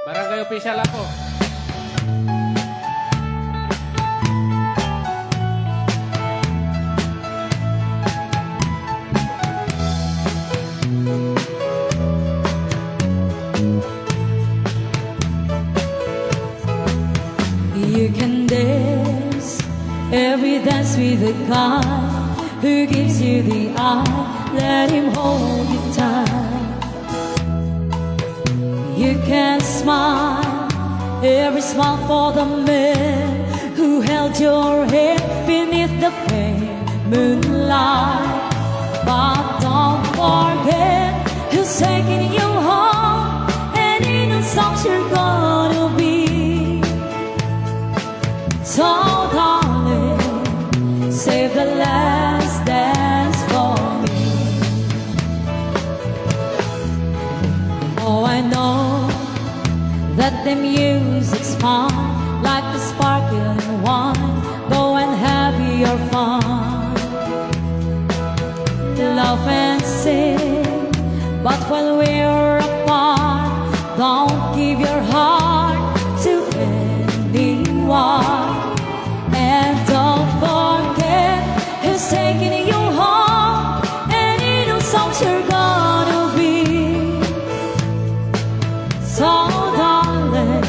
Barangay official ako. You can dance every dance with a guy who gives you the eye. Let him hold you tight. You can smile every smile for the man who held your hand beneath the pale moonlight. But don't forget who's taking you home, and in the songs you're gonna be. So darling, save the last dance for me. Oh, I know that the music's fine, like the sparkling wine. Go and have your fun, love and sing. But while we're apart, don't give your heart to anyone. And don't forget who's taking you home, and in those songs you're gonna be. So darling,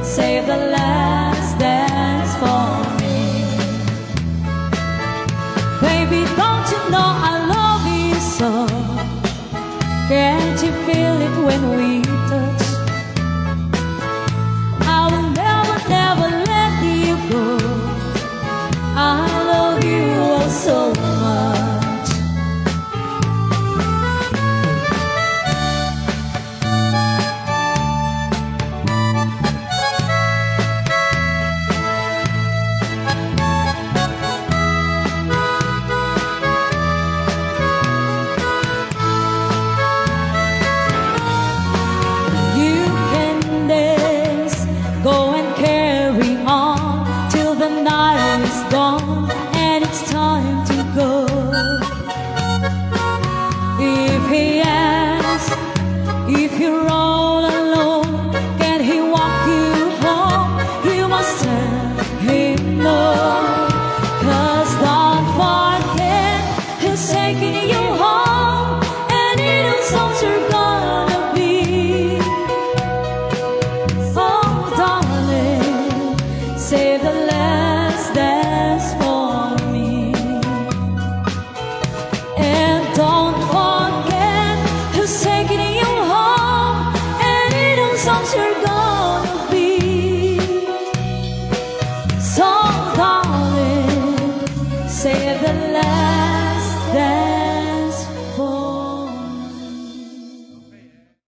save the last dance for me. Baby, don't you know I love you so? Can't you feel it when we touch? I will never, never let you go. I love you all so much. You can dance, go and carry on till the night is gone and it's time to go. If he asks if you're all alone, can he walk you home? You must tell him no. 'Cause don't forget who's taking you home, and in those songs you're gonna be. Oh darling, save the last dance for me. And don't forget who's taking you home, and in those songs you're gonna be. So darling, save the